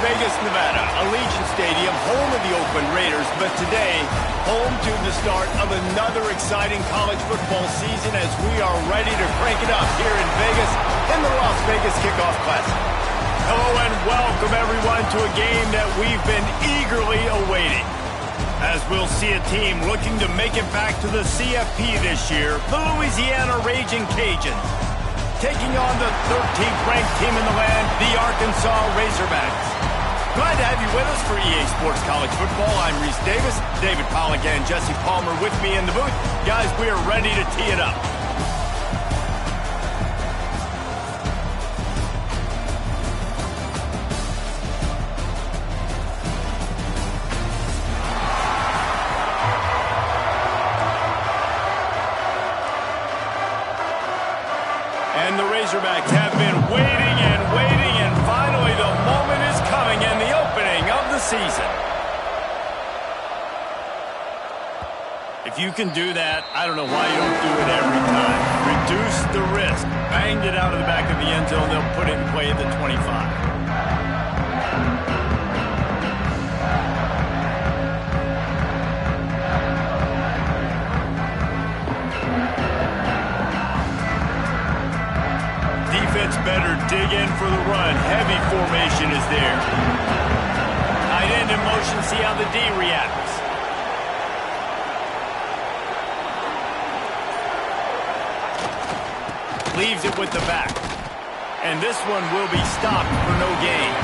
Vegas, Nevada, Allegiant Stadium, home of the Oakland Raiders, but today, home to the start of another exciting college football season as we are ready to crank it up here in Vegas in the Las Vegas Kickoff Classic. Hello and welcome everyone to a game that we've been eagerly awaiting. As we'll see a team looking to make it back to the CFP this year, the Louisiana Raging Cajuns, taking on the 13th ranked team in the land, the Arkansas Razorbacks. Glad to have you with us for EA Sports College Football. I'm Reese Davis, David Pollack and Jesse Palmer with me in the booth. Guys, we are ready to tee it up. And the Razorbacks have been waiting, and finally the moment is coming and the opening of the season. If you can do that, I don't know why you don't do it every time. Reduce the risk. Banged it out of the back of the end zone. They'll put it in play at the 25. Defense better dig in for the run. Heavy formation is there. Tight end in motion. See how the D reacts. Leaves it with the back. And this one will be stopped for no gain.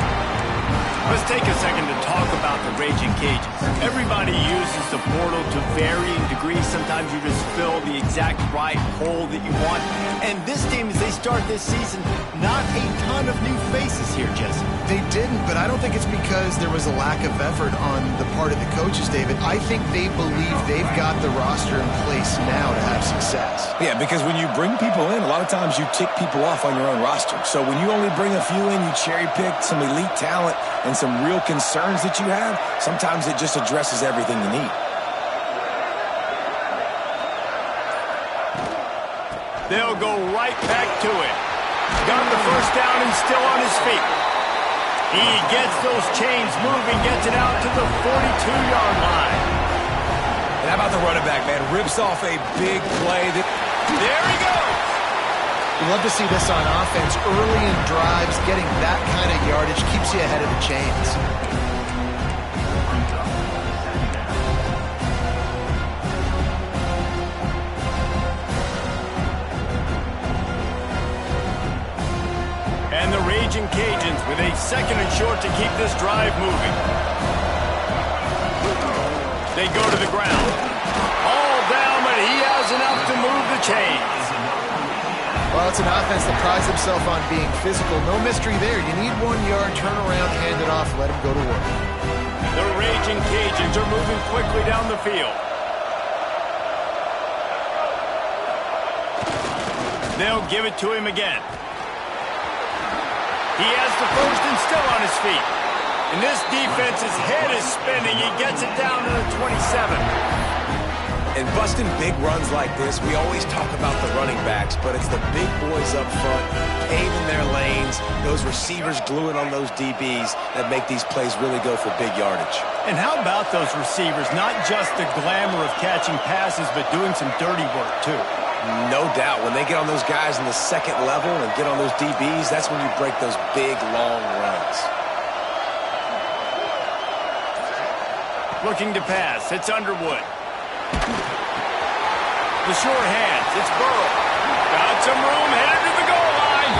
Let's take a second to talk about the Raging Cajuns. Everybody uses the portal to varying degrees. Sometimes you just fill the exact right hole that you want. And this team, as they start this season, not a ton of new faces here, Jesse. They didn't, but I don't think it's because there was a lack of effort on the part of the coaches, David. I think they believe they've got the roster in place now to have success. Yeah, because when you bring people in, a lot of times you tick people off on your own roster. So when you only bring a few in, you cherry pick some elite talent and some real concerns that you have, sometimes it just addresses everything you need. They'll go right back to it. Got the first down and still on his feet. He gets those chains moving, gets it out to the 42-yard line. And how about the running back, man? Rips off a big play. There he goes. You love to see this on offense. Early in drives, getting that kind of yardage keeps you ahead of the chains. And the Raging Cajuns with a second and short to keep this drive moving. They go to the ground. All down, but he has enough to move the chains. Well, it's an offense that prides themselves on being physical. No mystery there. You need 1 yard, turn around, hand it off, let him go to work. The Raging Cajuns are moving quickly down the field. They'll give it to him again. He has the first and still on his feet. And this defense's head is spinning. He gets it down to the 27. And busting big runs like this, we always talk about the running backs, but it's the big boys up front, paving their lanes, those receivers gluing on those DBs that make these plays really go for big yardage. And how about those receivers? Not just the glamour of catching passes, but doing some dirty work, too. No doubt. When they get on those guys in the second level and get on those DBs, that's when you break those big, long runs. Looking to pass. It's Underwood. The short hands. It's Burrow. Got some room. Headed to the goal line.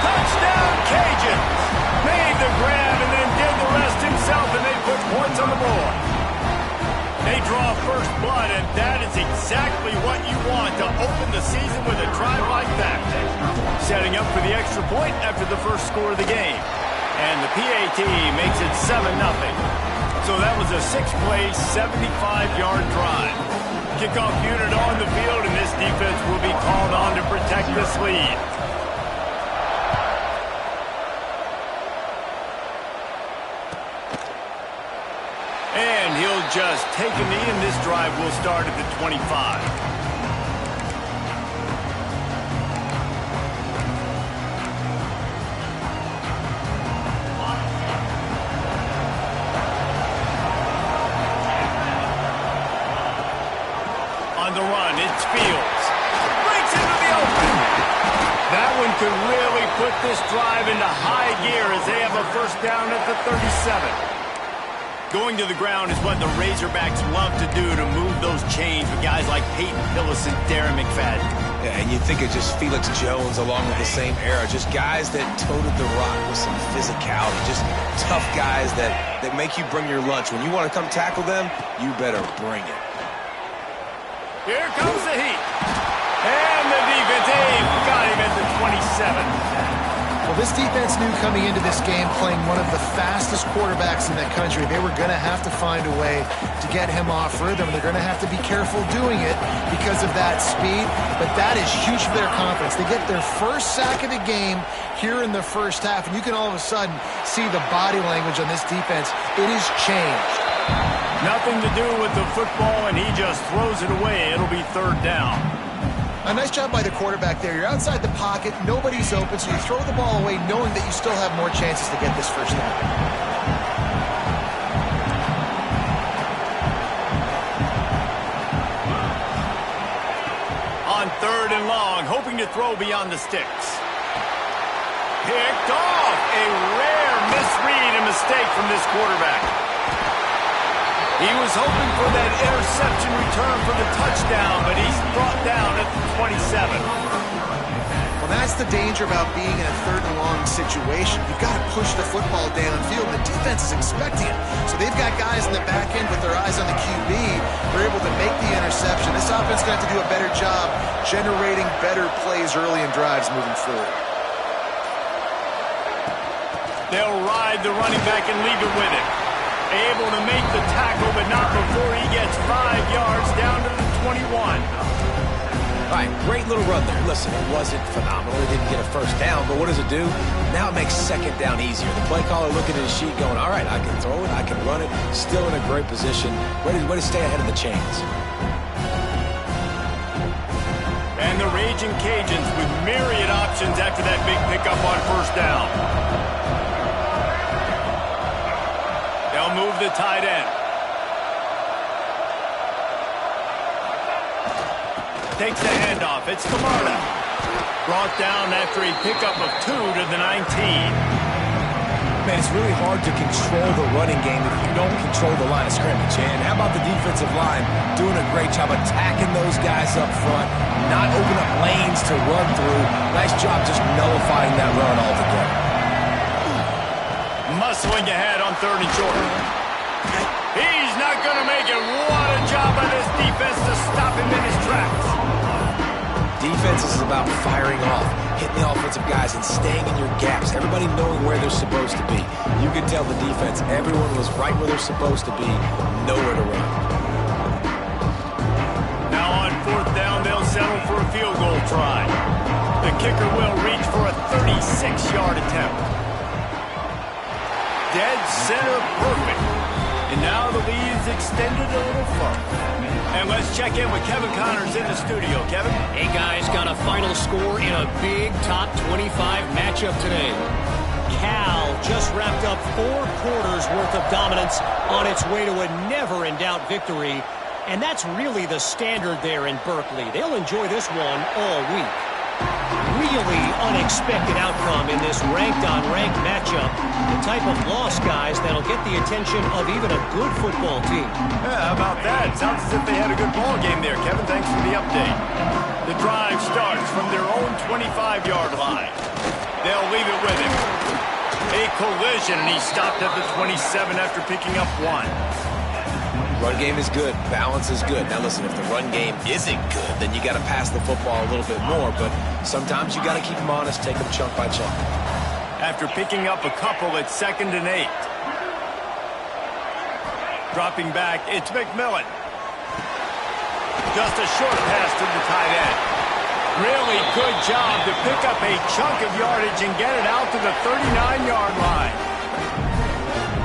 Touchdown, Cajuns. Made the grab and then did the rest himself, and they put points on the board. They draw first blood, and that is exactly what you want to open the season with a drive like that. Setting up for the extra point after the first score of the game. And the PAT makes it 7-0. So that was a 6-play, 75-yard drive. Kickoff unit on the field, and this defense will be called on to protect this lead. And he'll just take a knee, and this drive will start at the 25. could really put this drive into high gear as they have a first down at the 37. Going to the ground is what the Razorbacks love to do to move those chains with guys like Peyton Hillis and Darren McFadden. Yeah, and you think of just Felix Jones along with the same era. Just guys that toted the rock with some physicality. Just tough guys that make you bring your lunch. When you want to come tackle them, you better bring it. Here comes the heat. And the defense, got him at the 27. Well, this defense knew coming into this game, playing one of the fastest quarterbacks in the country, they were going to have to find a way to get him off rhythm. They're going to have to be careful doing it because of that speed, but that is huge for their confidence. They get their first sack of the game here in the first half, and you can all of a sudden see the body language on this defense. It has changed. Nothing to do with the football, and he just throws it away. It'll be third down. A nice job by the quarterback there. You're outside the pocket, nobody's open, so you throw the ball away knowing that you still have more chances to get this first down. On third and long, hoping to throw beyond the sticks. Picked off. A rare misread and mistake from this quarterback. He was hoping for that interception return for the touchdown, but he's brought down at the 27. Well, that's the danger about being in a third and long situation. You've got to push the football downfield. The defense is expecting it. So they've got guys in the back end with their eyes on the QB. They're able to make the interception. This offense is going to have to do a better job generating better plays early in drives moving forward. They'll ride the running back and leave it with him. Able to make the tackle, but not before he gets 5 yards down to the 21. All right, great little run there. Listen, it wasn't phenomenal. It didn't get a first down, but what does it do? Now it makes second down easier. The play caller looking at his sheet going, all right, I can throw it, I can run it, still in a great position, ready to stay ahead of the chains. And the Raging Cajuns with myriad options after that big pickup on first down. They'll move the tight end. Takes the handoff. It's Camarda. Brought down after a pickup of 2 to the 19. Man, it's really hard to control the running game if you don't control the line of scrimmage. And how about the defensive line doing a great job attacking those guys up front, not open up lanes to run through. Nice job just nullifying that run altogether. Muscling ahead on third and short. He's not going to make it. What a job by this defense to stop him in his tracks. Defense is about firing off, hitting the offensive guys and staying in your gaps. Everybody knowing where they're supposed to be. You can tell the defense, everyone was right where they're supposed to be, nowhere to run. Now on fourth down, they'll settle for a field goal try. The kicker will reach for a 36-yard attempt. Dead center perfect. And now the lead's extended a little further. And let's check in with Kevin Connors in the studio. Kevin? Hey, guys, got a final score in a big top 25 matchup today. Cal just wrapped up 4 quarters worth of dominance on its way to a never-in-doubt victory. And that's really the standard there in Berkeley. They'll enjoy this one all week. Really unexpected outcome in this ranked-on-ranked matchup. The type of loss, guys, that'll get the attention of even a good football team. Yeah, how about that? Sounds as if they had a good ball game there, Kevin. Thanks for the update. The drive starts from their own 25-yard line. They'll leave it with him. A collision, and he stopped at the 27 after picking up 1. Run game is good. Balance is good. Now, listen, if the run game isn't good, then you got to pass the football a little bit more. But sometimes you got to keep them honest, take them chunk by chunk. After picking up a couple at 2nd and 8. Dropping back, it's McMillan. Just a short pass to the tight end. Really good job to pick up a chunk of yardage and get it out to the 39-yard line.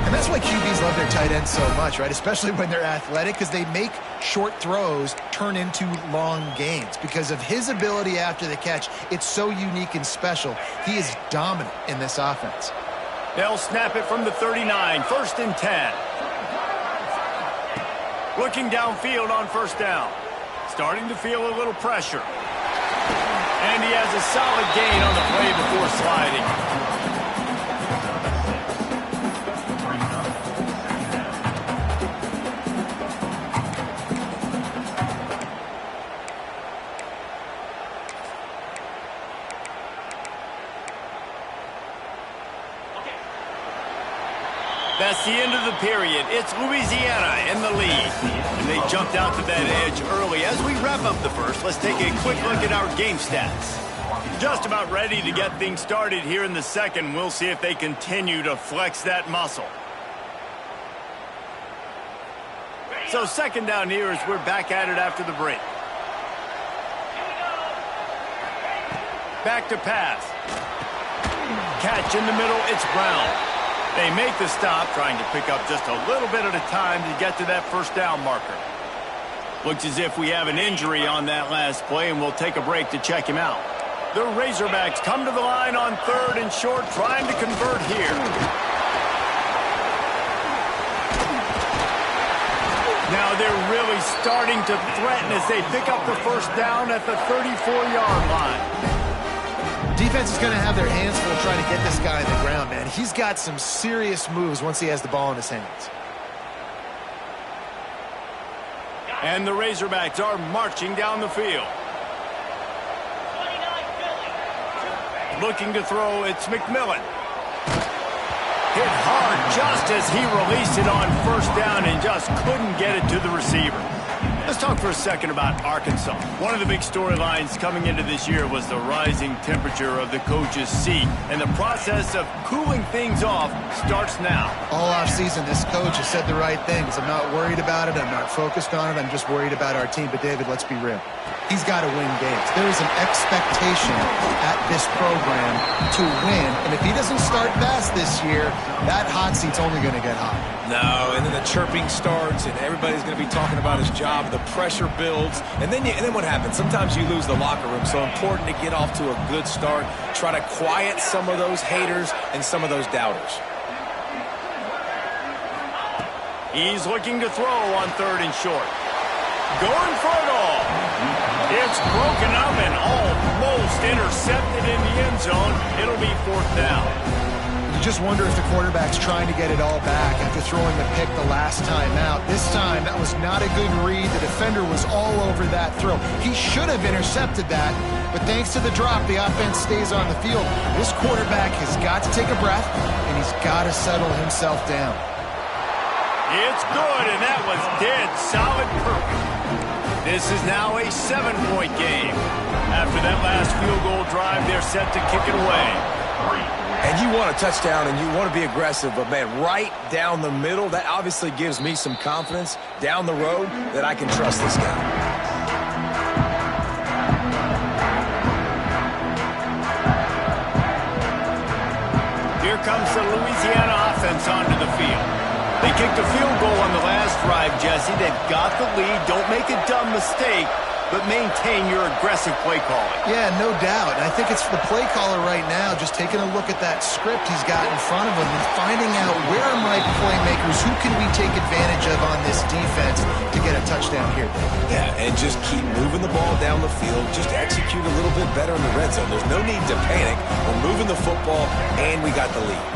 And that's why QBs love their tight ends so much, right? Especially when they're athletic, because they make short throws turn into long gains. Because of his ability after the catch, it's so unique and special. He is dominant in this offense. They'll snap it from the 39, 1st and 10. Looking downfield on first down. Starting to feel a little pressure. And he has a a solid gain on the play before sliding. That's the end of the period. It's Louisiana in the lead. And they jumped out to that edge early. As we wrap up the first, let's take a quick look at our game stats. Just about ready to get things started here in the second. We'll see if they continue to flex that muscle. So second down here as we're back at it after the break. Back to pass. Catch in the middle, it's Brown. They make the stop, trying to pick up just a little bit at a time to get to that first down marker. Looks as if we have an injury on that last play, and we'll take a break to check him out. The Razorbacks come to the line on third and short, trying to convert here. Now they're really starting to threaten as they pick up the first down at the 34-yard line. Defense is going to have their hands full trying to get this guy on the ground, man. He's got some serious moves once he has the ball in his hands. And the Razorbacks are marching down the field. Looking to throw, it's McMillan. Hit hard just as he released it on first down and just couldn't get it to the receiver. Let's talk for a second about Arkansas. One of the big storylines coming into this year was the rising temperature of the coach's seat. And the process of cooling things off starts now. All offseason, this coach has said the right things. I'm not worried about it. I'm not focused on it. I'm just worried about our team. But, David, let's be real. He's got to win games. There is an expectation at this program to win. And if he doesn't start fast this year, that hot seat's only going to get hot. No, and then the chirping starts, and everybody's going to be talking about his job. The pressure builds, and then what happens? Sometimes you lose the locker room. So important to get off to a good start. Try to quiet some of those haters and some of those doubters. He's looking to throw on third and short. Going for it all. It's broken up and almost intercepted in the end zone. It'll be fourth down. You just wonder if the quarterback's trying to get it all back after throwing the pick the last time out. This time, that was not a good read. The defender was all over that throw. He should have intercepted that, but thanks to the drop, the offense stays on the field. This quarterback has got to take a breath, and he's got to settle himself down. It's good, and that was dead solid perfect. This is now a 7-point game. After that last field goal drive, they're set to kick it away. And you want a touchdown and you want to be aggressive, but, man, right down the middle, that obviously gives me some confidence down the road that I can trust this guy. Here comes the Louisiana offense onto the field. They kicked a field goal on the last drive, Jesse. They've got the lead. Don't make a dumb mistake, but maintain your aggressive play calling. Yeah, no doubt. And I think it's the play caller right now just taking a look at that script he's got in front of him and finding out where are my playmakers, who can we take advantage of on this defense to get a touchdown here. Yeah, and just keep moving the ball down the field. Just execute a little bit better in the red zone. There's no need to panic. We're moving the football, and we got the lead.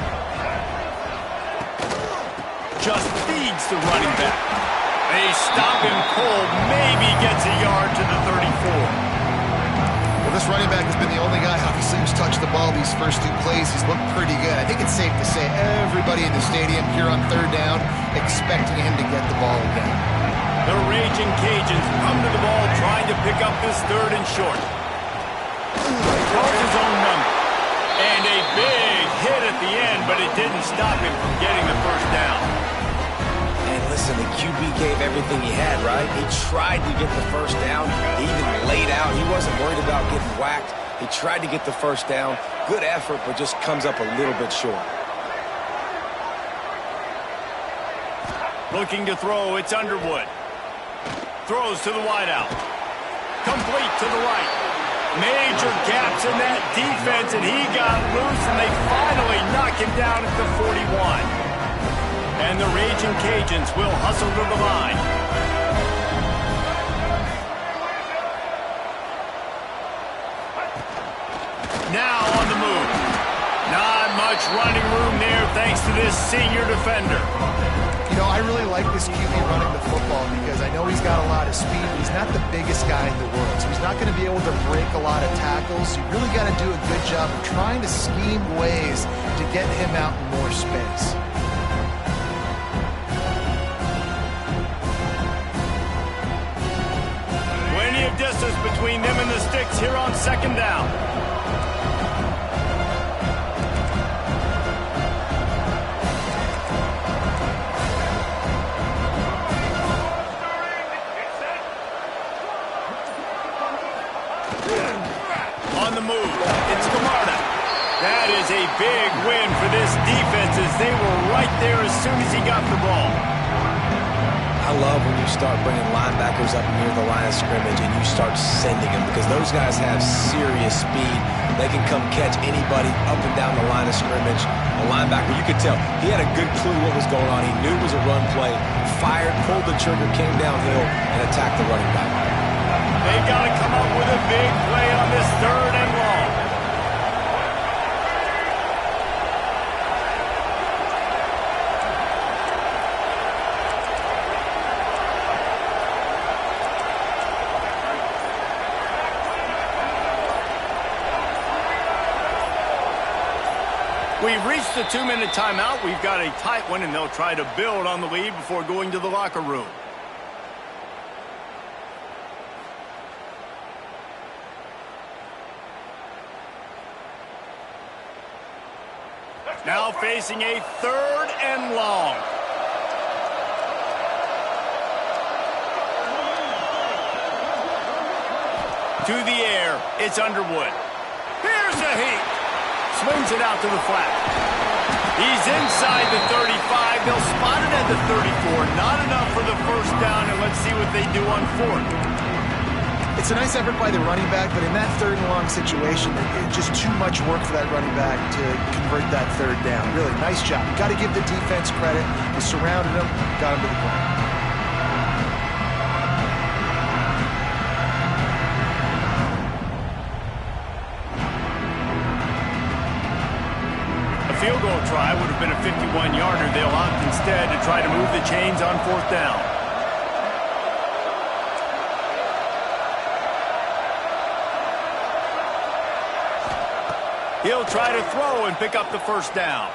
Just feeds the running back. They stop him cold, maybe gets a yard to the 34. Well, this running back has been the only guy, obviously, who's touched the ball these first two plays. He's looked pretty good. I think it's safe to say everybody in the stadium here on third down expecting him to get the ball again. The Raging Cajuns come to the ball trying to pick up this third and short. Calls his own number. And a big hit at the end, but it didn't stop him from getting the first down. And listen, the QB gave everything he had, right? He tried to get the first down. He even laid out. He wasn't worried about getting whacked. He tried to get the first down. Good effort, but just comes up a little bit short. Looking to throw, it's Underwood. Throws to the wideout. Complete to the right. Major gaps in that defense, and he got loose, and they finally knock him down at the 41. And the Raging Cajuns will hustle to the line. Now on the move. Not much running room there thanks to this senior defender. You know, I really like this QB running the football because I know he's got a lot of speed, but he's not the biggest guy in the world. So he's not going to be able to break a lot of tackles. You really got to do a good job of trying to scheme ways to get him out in more space. Plenty of distance between them and the sticks here on second down. On the move, it's Camarda. That is a big win for this defense as they were right there as soon as he got the ball. I love when you start bringing linebackers up near the line of scrimmage and you start sending them because those guys have serious speed. They can come catch anybody up and down the line of scrimmage. The linebacker, you could tell, he had a good clue what was going on. He knew it was a run play, fired, pulled the trigger, came downhill, and attacked the running back. They've got to come up with a big play on this third and long. We've reached the 2-minute timeout. We've got a tight one, and they'll try to build on the lead before going to the locker room. Now facing a third and long. To the air, it's Underwood. Here's a heat. Swings it out to the flat. He's inside the 35. They'll spot it at the 34. Not enough for the first down, and let's see what they do on fourth. It's a nice effort by the running back, but in that third and long situation, it's just too much work for that running back to convert that third down. Really, nice job. You got to give the defense credit. They surrounded him, got him to the ground. Field goal try would have been a 51-yarder. They'll opt instead to try to move the chains on fourth down. He'll try to throw and pick up the first down.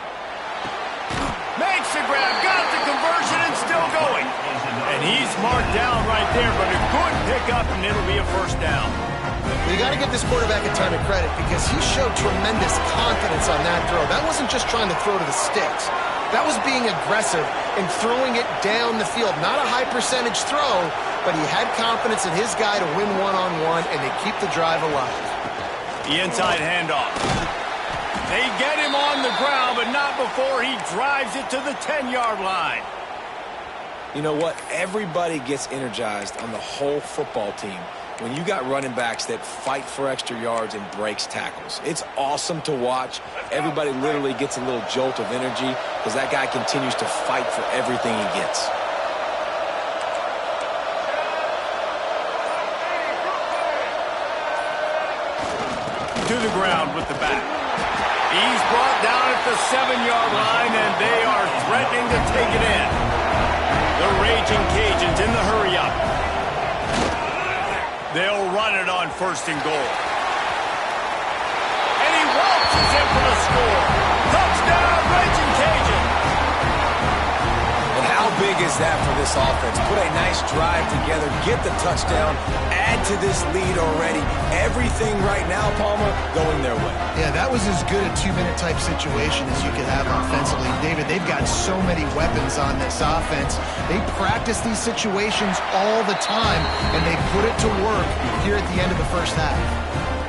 Makes the grab, got the conversion, and still going. And he's marked down right there, but a good pickup, and it'll be a first down. You got to give this quarterback a ton of credit because he showed tremendous confidence on that throw. That wasn't just trying to throw to the sticks. That was being aggressive and throwing it down the field. Not a high percentage throw, but he had confidence in his guy to win one-on-one, and they keep the drive alive. The inside handoff. They get him on the ground, but not before he drives it to the 10-yard line. You know what? Everybody gets energized on the whole football team when you got running backs that fight for extra yards and breaks tackles. It's awesome to watch. Everybody literally gets a little jolt of energy because that guy continues to fight for everything he gets. To the ground with the back. He's brought down at the 7-yard line, and they are threatening to take it in. The Raging Cajuns in the hurry-up. They'll run it on first and goal. And he waltzes in for the score. Touchdown, Raging Cajun. And how big is that for this offense? Put a nice drive together, get the touchdown, add to this lead already. Everything right now, Palmer, going their way. Yeah, that was as good a 2-minute type situation as you could have offensively. David, they've got so many weapons on this offense. They practice these situations all the time, and they put it to work here at the end of the first half.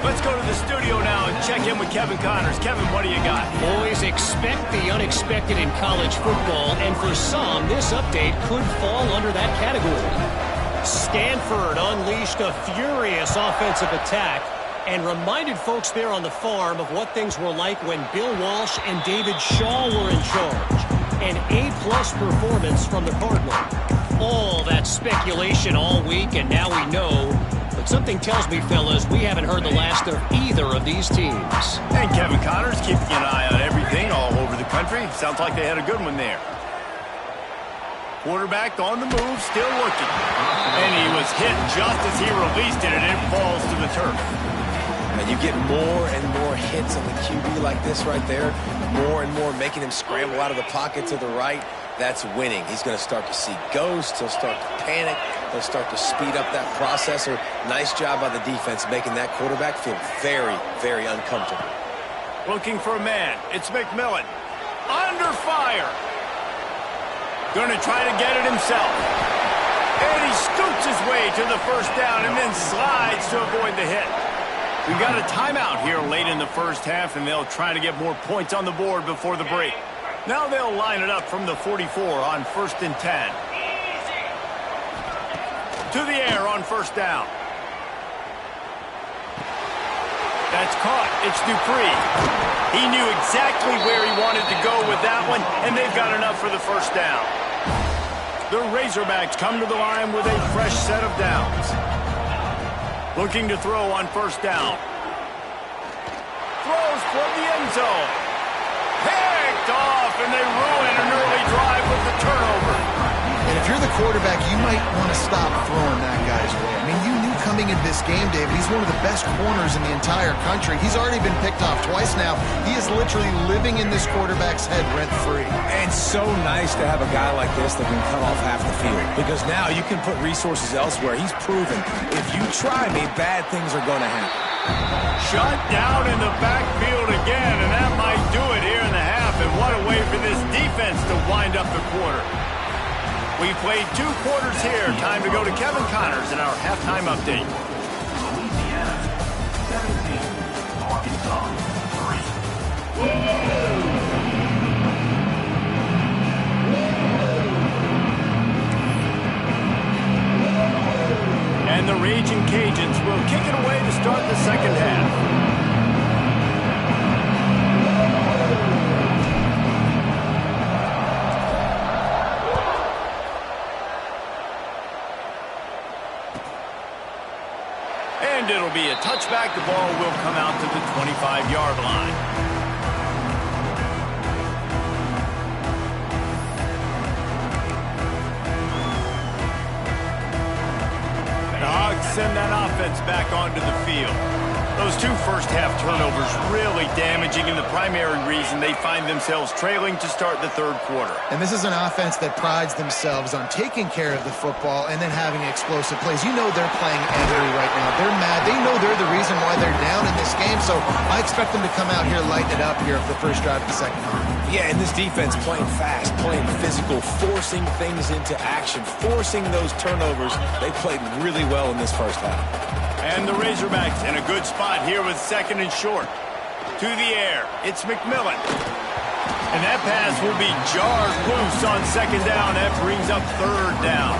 Let's go to the studio now and check in with Kevin Connors. Kevin, what do you got? Boys, expect the unexpected in college football, and for some, this update could fall under that category. Stanford unleashed a furious offensive attack and reminded folks there on the farm of what things were like when Bill Walsh and David Shaw were in charge. An A-plus performance from the Cardinals. All that speculation all week, and now we know. But Something tells me, fellas, we haven't heard the last of either of these teams. And Kevin Connors keeping an eye on everything all over the country. Sounds like they had a good one there. Quarterback on the move, still looking. And he was hit just as he released it, and it falls to the turf. And you get more and more hits on the QB like this right there. More and more making him scramble out of the pocket to the right. That's winning. He's going to start to see ghosts. He'll start to panic. He'll start to speed up that processor. Nice job by the defense making that quarterback feel very, very uncomfortable. Looking for a man. It's McMillan. Under fire. Going to try to get it himself. And he scoots his way to the first down and then slides to avoid the hit. We've got a timeout here late in the first half, and they'll try to get more points on the board before the break. Now they'll line it up from the 44 on 1st and 10. To the air on first down. That's caught. It's Dupree. He knew exactly where he wanted to go with that one, and they've got enough for the first down. The Razorbacks come to the line with a fresh set of downs. Looking to throw on first down. Throws for the end zone. Picked off, and they ruin an early drive with the turnover. And if you're the quarterback, you might want to stop throwing that guy's way. I mean, you knew coming into this game, David, he's one of the best corners in the entire country. He's already been picked off twice now. He is literally living in this quarterback's head rent-free. And so nice to have a guy like this that can cut off half the field. Because now you can put resources elsewhere. He's proven, if you try me, bad things are going to happen. Shut down in the backfield again, and that might do it here in the half. And what a way for this defense to wind up the quarter. We played 2 quarters here. Time to go to Kevin Connors in our halftime update. And the Raging Cajuns will kick it away to start the second half. And it'll be a touchback. The ball will come out to the 25-yard line. The Hogs send that offense back onto the field. Those 2 first-half turnovers really damaging, and the primary reason they find themselves trailing to start the third quarter. And this is an offense that prides themselves on taking care of the football and then having explosive plays. You know they're playing angry right now. They're mad. They know they're the reason why they're down in this game, so I expect them to come out here, lighten it up here for the first drive of the second half. Yeah, and this defense playing fast, playing physical, forcing things into action, forcing those turnovers. They played really well in this first half. And the Razorbacks in a good spot here with 2nd and short. To the air, it's McMillan. And that pass will be jarred loose on 2nd down. That brings up 3rd down.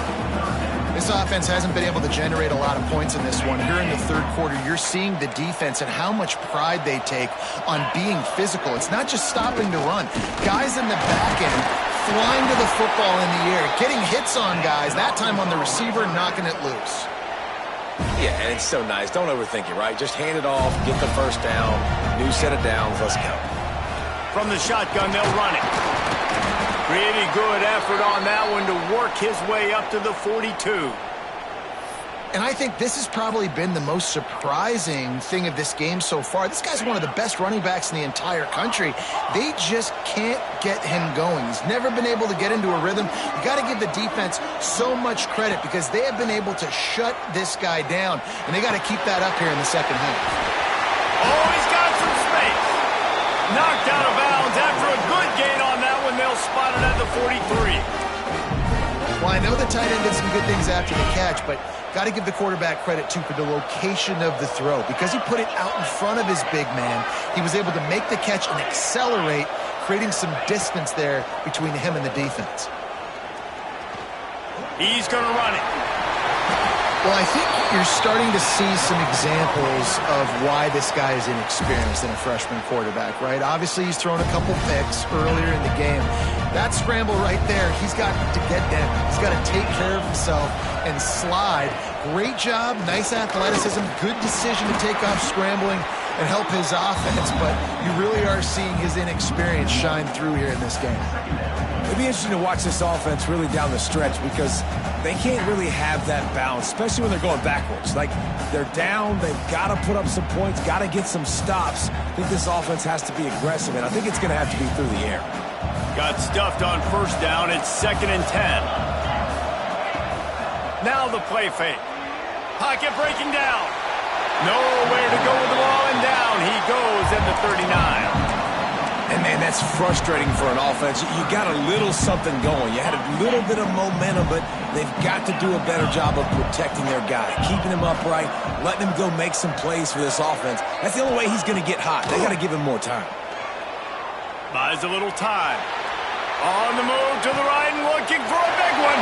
This offense hasn't been able to generate a lot of points in this one. Here in the third quarter, you're seeing the defense and how much pride they take on being physical. It's not just stopping to run. Guys in the back end flying to the football in the air, getting hits on guys, that time on the receiver, knocking it loose. Yeah, and it's so nice. Don't overthink it, right? Just hand it off, get the first down, new set of downs, let's go. From the shotgun, they'll run it. Pretty good effort on that one to work his way up to the 42. And I think this has probably been the most surprising thing of this game so far. This guy's one of the best running backs in the entire country. They just can't get him going. He's never been able to get into a rhythm. You got to give the defense so much credit because they have been able to shut this guy down, and they got to keep that up here in the second half. Oh, he's got some space. Knocked out of bounds after a good gain on that one. They'll spot it at the 43. Well, I know the tight end did some good things after the catch, but got to give the quarterback credit, too, for the location of the throw. Because he put it out in front of his big man, he was able to make the catch and accelerate, creating some distance there between him and the defense. He's going to run it. Well, I think you're starting to see some examples of why this guy is inexperienced in a freshman quarterback, right? Obviously, he's thrown a couple picks earlier in the game. That scramble right there, he's got to get down. He's got to take care of himself and slide. Great job, nice athleticism, good decision to take off scrambling and help his offense, but you really are seeing his inexperience shine through here in this game. It'd be interesting to watch this offense really down the stretch because they can't really have that balance, especially when they're going backwards. Like, they're down, they've got to put up some points, got to get some stops. I think this offense has to be aggressive, and I think it's going to have to be through the air. Got stuffed on first down. It's 2nd and 10. Now the play fake. Pocket breaking down. Nowhere to go with the ball, and down he goes at the 39. And, man, that's frustrating for an offense. You got a little something going. You had a little bit of momentum, but they've got to do a better job of protecting their guy, keeping him upright, letting him go make some plays for this offense. That's the only way he's going to get hot. They got to give him more time. Buys a little time. On the move to the right and looking for a big one.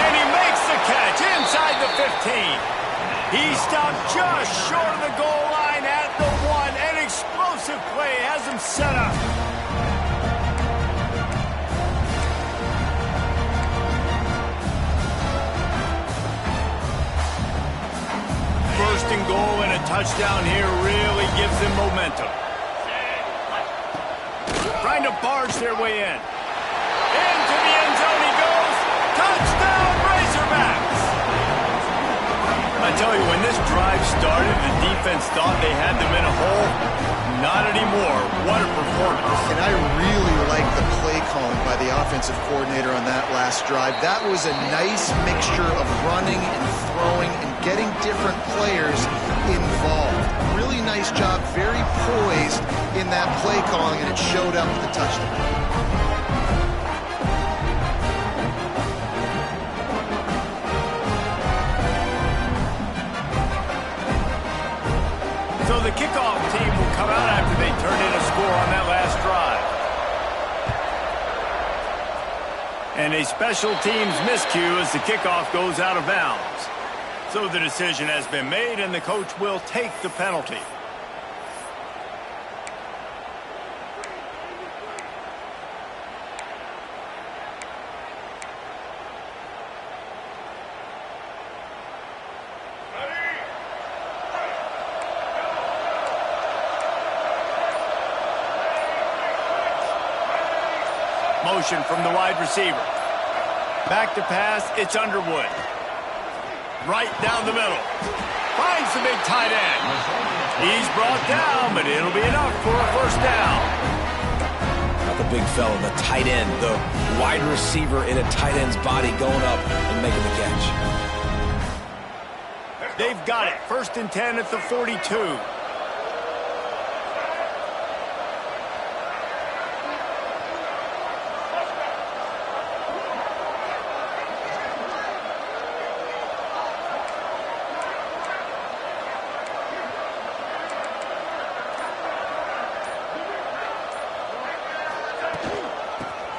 And he makes the catch inside the 15. He stopped just short of the goal line at the 1. An explosive play has him set up. First and goal and a touchdown here really gives them momentum. Trying to barge their way in. Into the end zone he goes. Touchdown, Razorbacks! I tell you, when this drive started, the defense thought they had them in a hole. Not anymore. What a performance. And I really like the play calling by the offensive coordinator on that last drive. That was a nice mixture of running and throwing and getting different players involved. Really nice job, very poised in that play calling, and it showed up with the touchdown. So the kickoff team will come out after they turn in a score on that last drive. And a special teams miscue as the kickoff goes out of bounds. So the decision has been made, and the coach will take the penalty. Motion from the wide receiver. Back to pass, it's Underwood. Right down the middle. Finds the big tight end. He's brought down, but it'll be enough for a first down. Not the big fella, the tight end, the wide receiver in a tight end's body going up and making the catch. They've got it. 1st and 10 at the 42.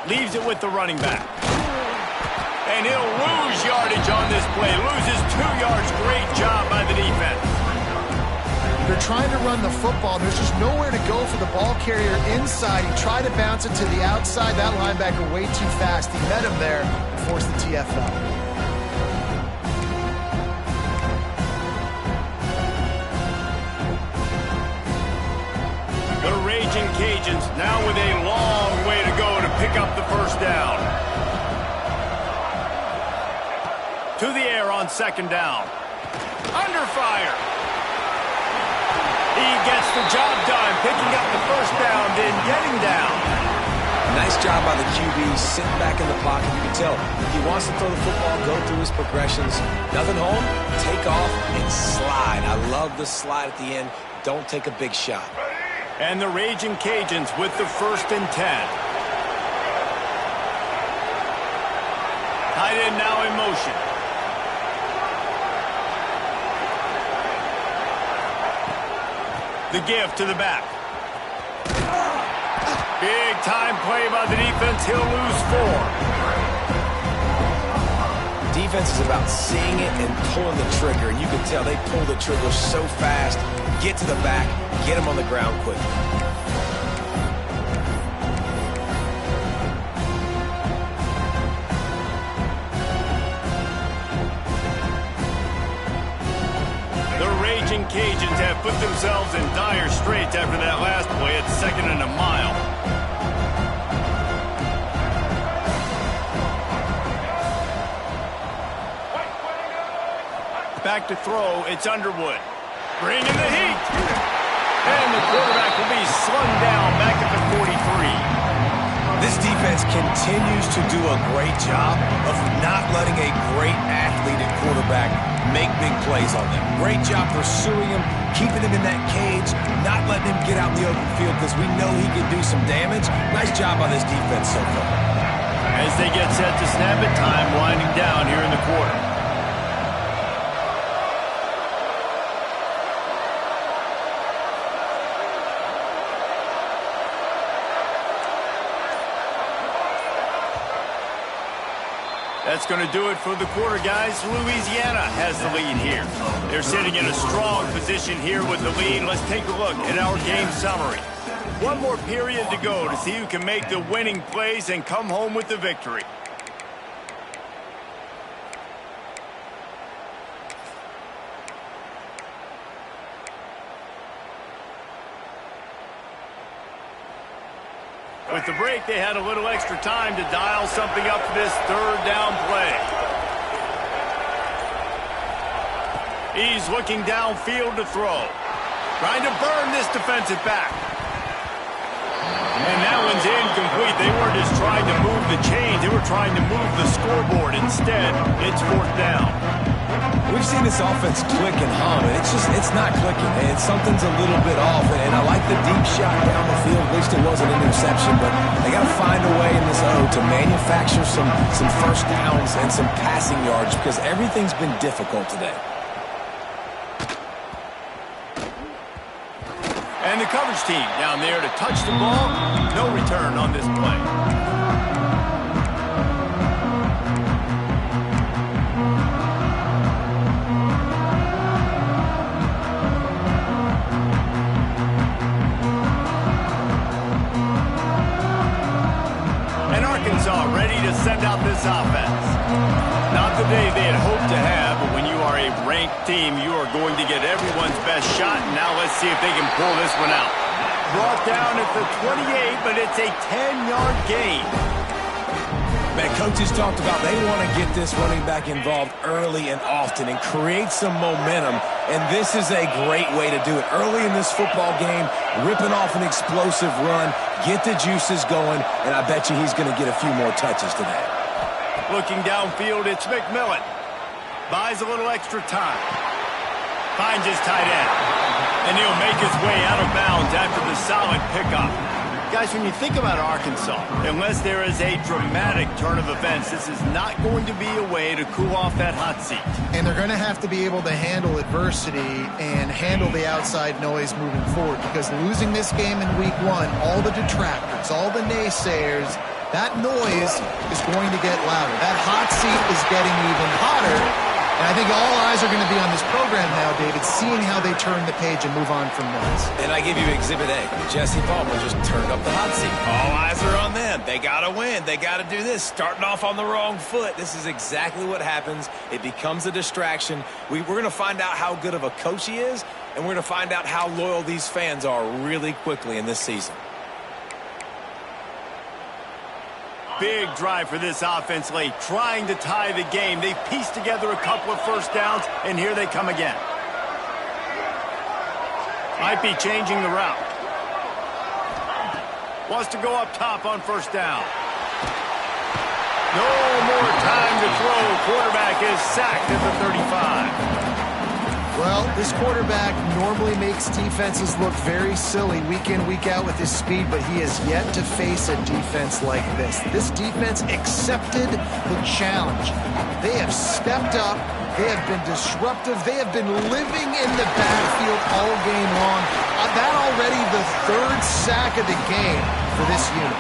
Leaves it with the running back. And he'll lose yardage on this play. Loses 2 yards. Great job by the defense. They're trying to run the football. There's just nowhere to go for the ball carrier inside. He tried to bounce it to the outside. That linebacker way too fast. He met him there and forced the TFL. The Raging Cajuns now with a long way to go to pick up the first down. To the air on 2nd down. Under fire. He gets the job done, picking up the first down, then getting down. Nice job by the QB, sitting back in the pocket. You can tell if he wants to throw the football, go through his progressions. Nothing home, take off and slide. I love the slide at the end. Don't take a big shot. And the Raging Cajuns with the 1st and 10. Tight end now in motion. The give to the back. Big time play by the defense. He'll lose 4. defense is about seeing it and pulling the trigger. And you can tell they pull the trigger so fast, get to the back, get them on the ground quickly. Cajuns have put themselves in dire straits after that last play at 2nd and a mile. Back to throw, it's Underwood. Bringing the heat. And the quarterback will be slung down back at the 43. This defense continues to do a great job of not letting a great athlete at quarterback make big plays on them. Great job pursuing him, keeping him in that cage, not letting him get out in the open field because we know he can do some damage. Nice job by this defense so far. As they get set to snap it, time winding down here in the quarter. That's going to do it for the quarter, guys. Louisiana has the lead here. They're sitting in a strong position here with the lead. Let's take a look at our game summary. One more period to go to see who can make the winning plays and come home with the victory. With the break, they had a little extra time to dial something up for this 3rd down play. He's looking downfield to throw. Trying to burn this defensive back. And that one's incomplete. They weren't just trying to move the chains. They were trying to move the scoreboard. Instead, it's 4th down. We've seen this offense click and hum, and it's not clicking, and something's a little bit off, and I like the deep shot down the field. At least it wasn't an interception, but they got to find a way in this O to manufacture some first downs and some passing yards because everything's been difficult today. And the coverage team down there to touch the ball. No return on this play. Ready to send out this offense. Not the day they had hoped to have, but when you are a ranked team, you are going to get everyone's best shot. Now let's see if they can pull this one out. Brought down at the 28, but it's a 10-yard gain. Man, coaches talked about they want to get this running back involved early and often and create some momentum, and this is a great way to do it. Early in this football game, ripping off an explosive run, get the juices going, and I bet you he's going to get a few more touches today. Looking downfield, it's McMillan. Buys a little extra time. Finds his tight end. And he'll make his way out of bounds after the solid pickup. Guys, when you think about Arkansas, unless there is a dramatic turn of events, this is not going to be a way to cool off that hot seat. And they're going to have to be able to handle adversity and handle the outside noise moving forward, because losing this game in week 1, all the detractors, all the naysayers, that noise is going to get louder. That hot seat is getting even hotter. And I think all eyes are going to be on this program now, David, seeing how they turn the page and move on from this. And I give you Exhibit A. Jesse Palmer just turned up the hot seat. All eyes are on them. They got to win. They got to do this. Starting off on the wrong foot. This is exactly what happens. It becomes a distraction. We're going to find out how good of a coach he is, and we're going to find out how loyal these fans are really quickly in this season. Big drive for this offense late, trying to tie the game. They pieced together a couple of first downs, and here they come again. Might be changing the route. Wants to go up top on first down. No more time to throw. Quarterback is sacked at the 35. Well, this quarterback normally makes defenses look very silly week in, week out with his speed, but he has yet to face a defense like this. This defense accepted the challenge. They have stepped up. They have been disruptive. They have been living in the backfield all game long. That already the 3rd sack of the game for this unit.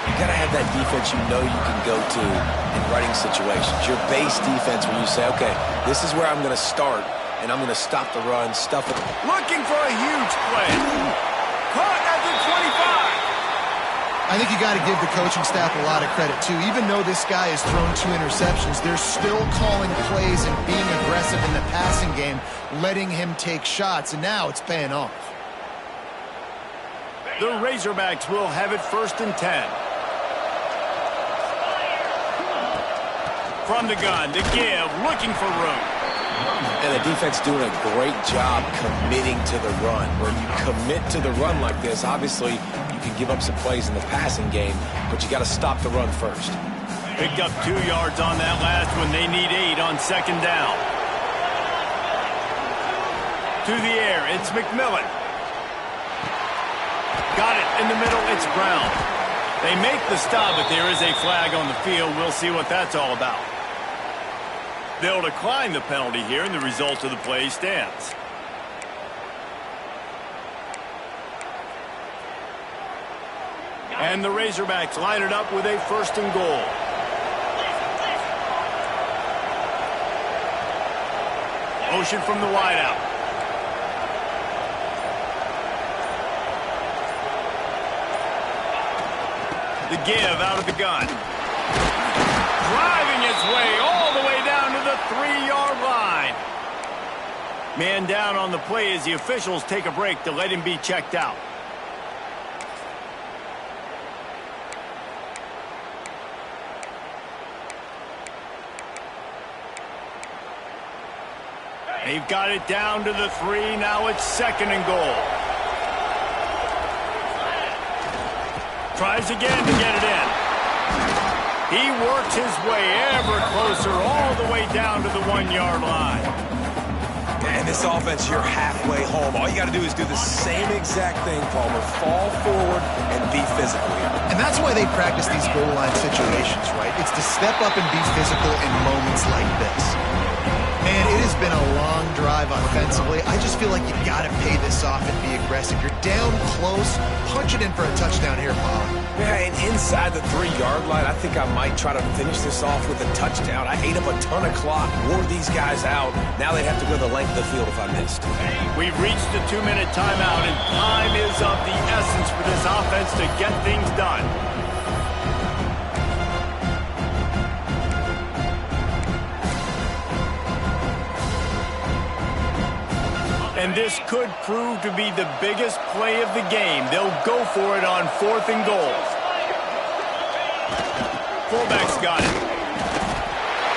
You got to have that defense you know you can go to in running situations. Your base defense where you say, okay, this is where I'm going to start, and I'm going to stop the run, stuff it. Looking for a huge play. Caught at the 25. I think you got to give the coaching staff a lot of credit, too. Even though this guy has thrown 2 interceptions, they're still calling plays and being aggressive in the passing game, letting him take shots, and now it's paying off. The Razorbacks will have it 1st and 10. From the gun to give, looking for room. And the defense doing a great job committing to the run. When you commit to the run like this, obviously you can give up some plays in the passing game, but you got to stop the run first. Picked up 2 yards on that last one. They need 8 on 2nd down. To the air, it's McMillan. Got it in the middle, it's Brown. They make the stop, but there is a flag on the field. We'll see what that's all about. They'll decline the penalty here, and the result of the play stands. And the Razorbacks line it up with a 1st and goal. Motion from the wideout. The give out of the gun. Driving his way all the way down to the 3-yard line. Man down on the play as the officials take a break to let him be checked out. They've got it down to the 3. Now it's 2nd and goal. Tries again to get it in. He works his way ever closer all the way down to the 1-yard line. And this offense, you're halfway home. All you got to do is do the same exact thing, Palmer. Fall forward and be physical here. And that's why they practice these goal line situations, right? It's to step up and be physical in moments like this. Man, it has been a long drive offensively. I just feel like you got to pay this off and be aggressive. You're down close. Punch it in for a touchdown here, Paul. Yeah, and inside the 3-yard line, I think I might try to finish this off with a touchdown. I ate up a ton of clock, wore these guys out. Now they'd have to go the length of the field if I missed. We've reached the 2-minute timeout, and time is of the essence for this offense to get things done. And this could prove to be the biggest play of the game. They'll go for it on 4th and goal. Fullback's got it.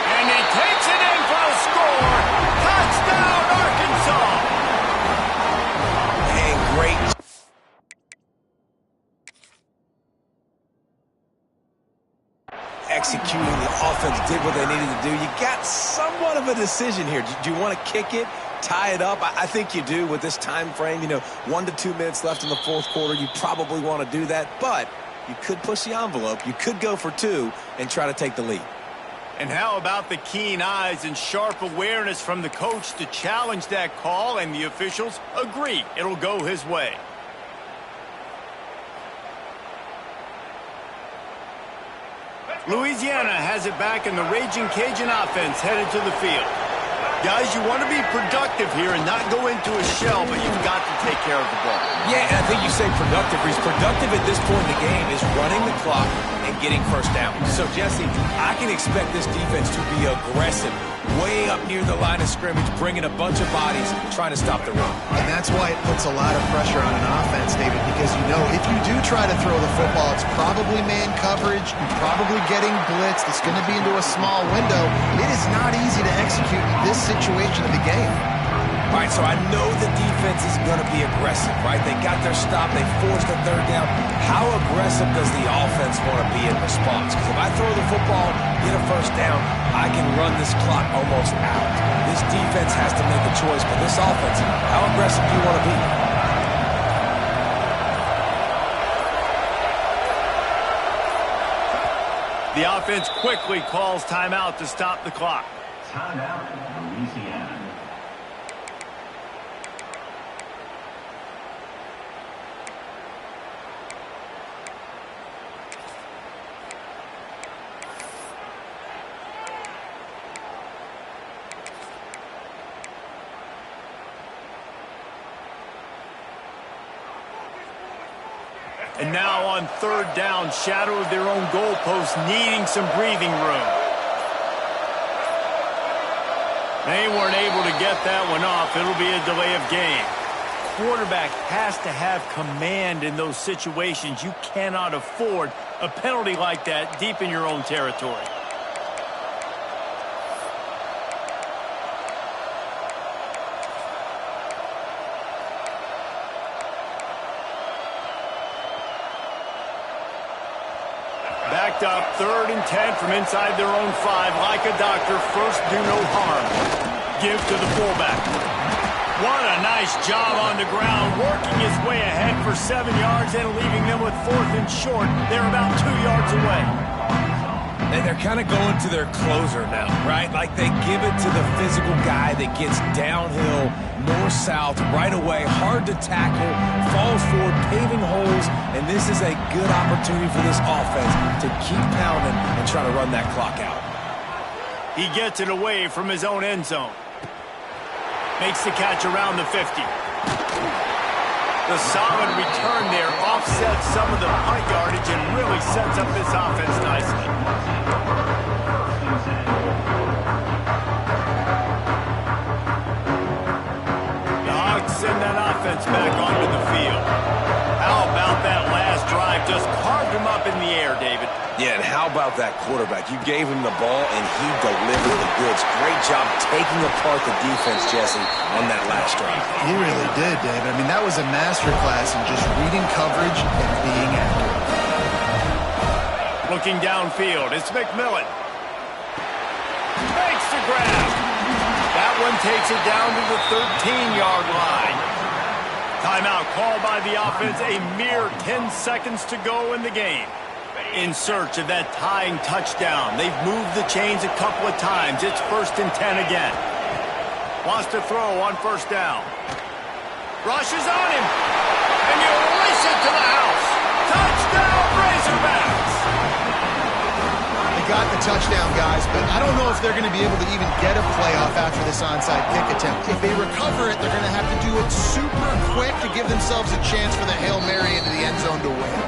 And he takes it in for a score. Touchdown, Arkansas! And great. Executing, the offense did what they needed to do. You got somewhat of a decision here. Do you want to kick it? Tie it up? I think you do with this time frame. 1 to 2 minutes left in the 4th quarter. You probably want to do that, but you could push the envelope. You could go for 2 and try to take the lead. And how about the keen eyes and sharp awareness from the coach to challenge that call, and the officials agree it'll go his way. Louisiana has it back, and the Raging Cajun offense headed to the field. Guys, you want to be productive here and not go into a shell, but you've got to take care of the ball. Yeah, and I think you say productive. He's productive at this point in the game is running the clock and getting 1st down. So, Jesse, I can expect this defense to be aggressive, way up near the line of scrimmage, bringing a bunch of bodies, trying to stop the run. And that's why it puts a lot of pressure on an offense, David, because if you do try to throw the football, it's probably man coverage, you're probably getting blitzed, it's going to be into a small window. It is not easy to execute in this situation of the game. All right, so I know the defense is going to be aggressive, right? They got their stop. They forced a 3rd down. How aggressive does the offense want to be in response? Because if I throw the football, get a 1st down, I can run this clock almost out. This defense has to make a choice, but this offense, how aggressive do you want to be? The offense quickly calls timeout to stop the clock. Timeout, Louisiana. And now on third down, shadow of their own goalpost, needing some breathing room. They weren't able to get that one off. It'll be a delay of game. Quarterback has to have command in those situations. You cannot afford a penalty like that deep in your own territory. Backed up, 3rd and 10 from inside their own 5. Like a doctor, first do no harm. Give to the fullback. What a nice job on the ground, working his way ahead for 7 yards and leaving them with 4th and short. They're about 2 yards away. And they're kind of going to their closer now, right? Like they give it to the physical guy that gets downhill, north-south, right away, hard to tackle, falls forward, paving holes, and this is a good opportunity for this offense to keep pounding and try to run that clock out. He gets it away from his own end zone. Makes the catch around the 50. The solid return there offsets some of the punt yardage and really sets up this offense nicely. The Hawks send that offense back onto the field. How about that last drive? Just carved him up in the air, David. Yeah, and how about that quarterback? You gave him the ball, and he delivered the goods. Great job taking apart the defense, Jesse, on that last drive. He really did, David. I mean, that was a masterclass in just reading coverage and being accurate. Looking downfield, it's McMillan. Makes the grab. That one takes it down to the 13-yard line. Timeout called by the offense. A mere 10 seconds to go in the game. In search of that tying touchdown. They've moved the chains a couple of times. It's 1st and 10 again. Wants to throw on 1st down. Rushes on him. And you release it to the house. Touchdown, Razorbacks. They got the touchdown, guys, but I don't know if they're going to be able to even get a playoff after this onside kick attempt. If they recover it, they're going to have to do it super quick to give themselves a chance for the Hail Mary into the end zone to win.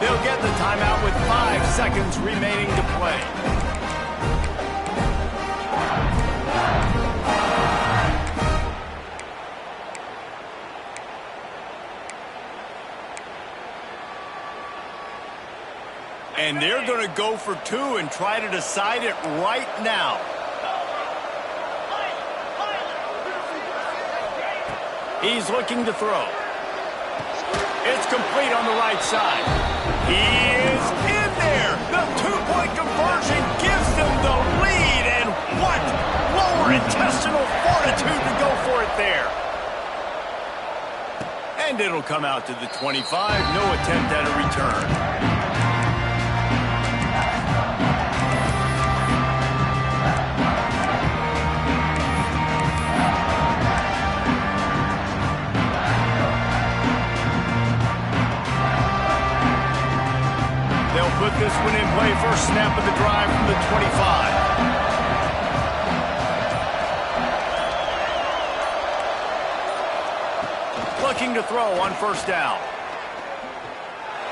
They'll get the timeout with 5 seconds remaining to play. And they're going to go for 2 and try to decide it right now. He's looking to throw. It's complete on the right side. He is in there. The 2-point conversion gives them the lead. And what lower intestinal fortitude to go for it there. And it'll come out to the 25. No attempt at a return. They'll put this one in play. First snap of the drive from the 25. Looking to throw on 1st down.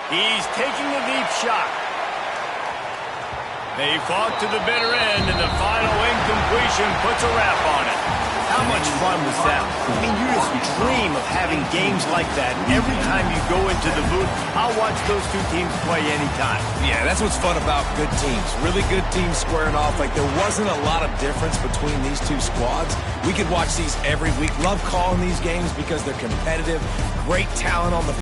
He's taking a deep shot. They fought to the bitter end, and the final incompletion puts a wrap on it. How much fun was that? I mean, you just dream of having games like that. Every time you go into the booth, I'll watch those two teams play anytime. Yeah, that's what's fun about good teams. Really good teams squaring off. Like, there wasn't a lot of difference between these two squads. We could watch these every week. Love calling these games because they're competitive. Great talent on the